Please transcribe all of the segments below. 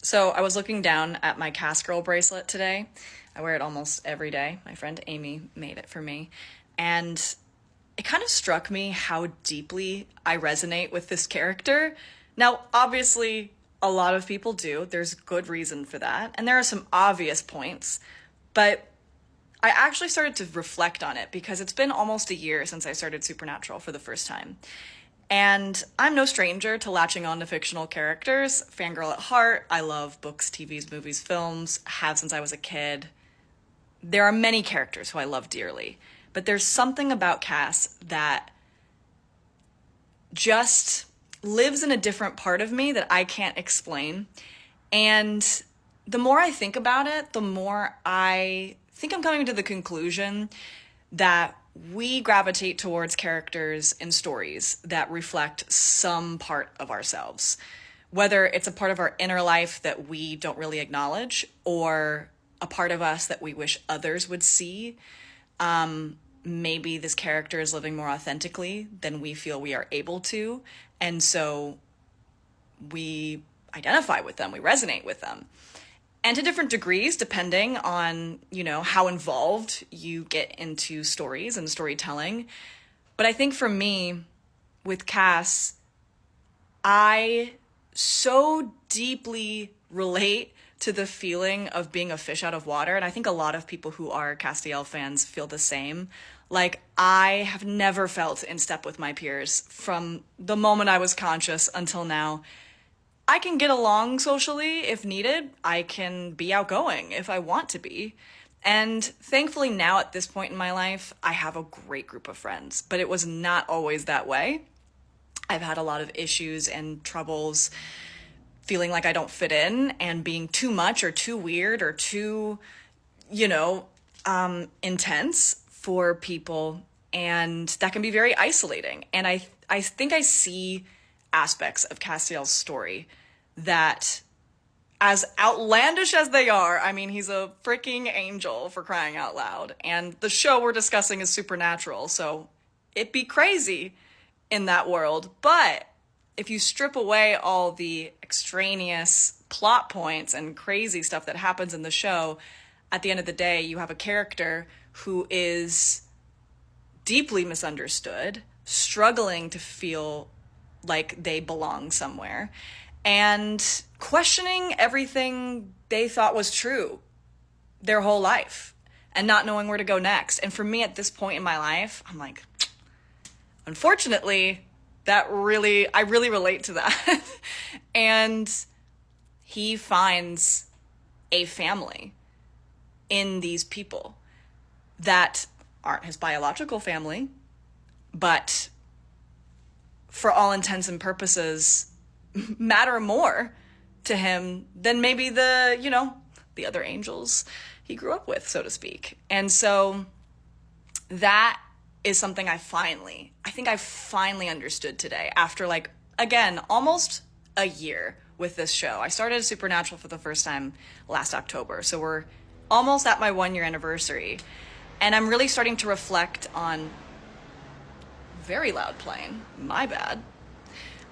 So I was looking down at my Cast Girl bracelet today. I wear it almost every day. My friend Amy made it for me. And it kind of struck me how deeply I resonate with this character. Now, obviously, a lot of people do. There's good reason for that. And there are some obvious points. But I actually started to reflect on it because it's been almost a year since I started Supernatural for the first time. And I'm no stranger to latching on to fictional characters. Fangirl at heart. I love books, TVs, movies, films, have since I was a kid. There are many characters who I love dearly, but there's something about Cass that just lives in a different part of me that I can't explain. And the more I think about it, the more I think I'm coming to the conclusion that we gravitate towards characters and stories that reflect some part of ourselves, whether it's a part of our inner life that we don't really acknowledge or a part of us that we wish others would see. Maybe this character is living more authentically than we feel we are able to. And so we identify with them, we resonate with them. And to different degrees, depending on, how involved you get into stories and storytelling. But I think for me, with Cass, I so deeply relate to the feeling of being a fish out of water. And I think a lot of people who are Castiel fans feel the same. Like, I have never felt in step with my peers from the moment I was conscious until now. I can get along socially if needed. I can be outgoing if I want to be. And thankfully now at this point in my life, I have a great group of friends, but it was not always that way. I've had a lot of issues and troubles feeling like I don't fit in and being too much or too weird or too, intense for people. And that can be very isolating. And I think I see aspects of Castiel's story that, as outlandish as they are, I mean, he's a freaking angel, for crying out loud. And the show we're discussing is Supernatural, so it'd be crazy in that world. But if you strip away all the extraneous plot points and crazy stuff that happens in the show, at the end of the day, you have a character who is deeply misunderstood, struggling to feel like they belong somewhere, and questioning everything they thought was true their whole life and not knowing where to go next. And for me at this point in my life, I'm like, unfortunately, I really relate to that. And he finds a family in these people that aren't his biological family, but for all intents and purposes, matter more to him than maybe the other angels he grew up with, so to speak. And so that is something I finally understood today after, again, almost a year with this show. I started Supernatural for the first time last October, so we're almost at my 1-year anniversary. And I'm really starting to reflect on very loud playing. My bad.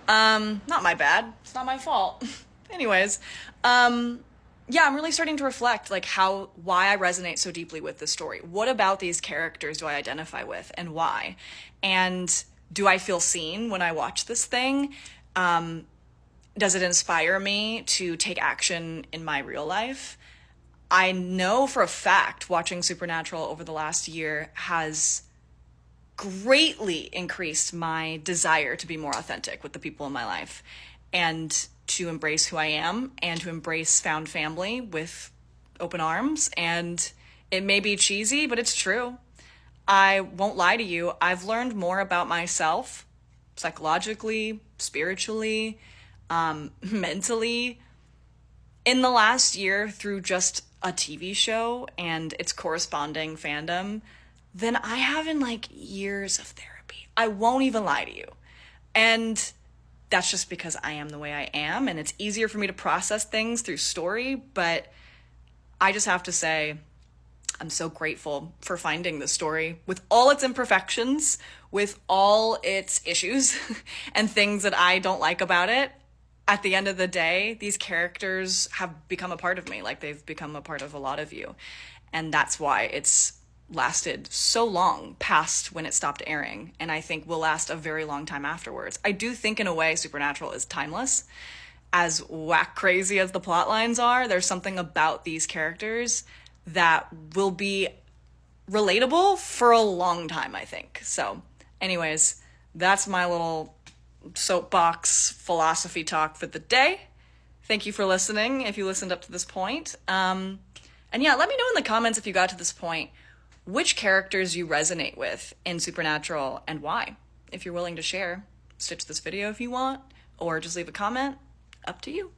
Not my bad. It's not my fault. Anyways, I'm really starting to reflect why I resonate so deeply with this story. What about these characters do I identify with and why? And do I feel seen when I watch this thing? Does it inspire me to take action in my real life? I know for a fact watching Supernatural over the last year has greatly increased my desire to be more authentic with the people in my life and to embrace who I am and to embrace found family with open arms. And it may be cheesy, but it's true. I won't lie to you. I've learned more about myself psychologically, spiritually, mentally in the last year through just a TV show and its corresponding fandom than I have in years of therapy. I won't even lie to you. And that's just because I am the way I am, and it's easier for me to process things through story. But I just have to say, I'm so grateful for finding this story with all its imperfections, with all its issues and things that I don't like about it. at the end of the day, these characters have become a part of me. Like, they've become a part of a lot of you. And that's why it's lasted so long past when it stopped airing, and I think will last a very long time afterwards. I do think, in a way, Supernatural is timeless. As whack crazy as the plot lines are, there's something about these characters that will be relatable for a long time, I think. So, anyways, that's my little soapbox philosophy talk for the day. Thank you for listening, if you listened up to this point. And yeah, let me know in the comments, if you got to this point, which characters you resonate with in Supernatural and why. If you're willing to share, stitch this video if you want, or just leave a comment. Up to you.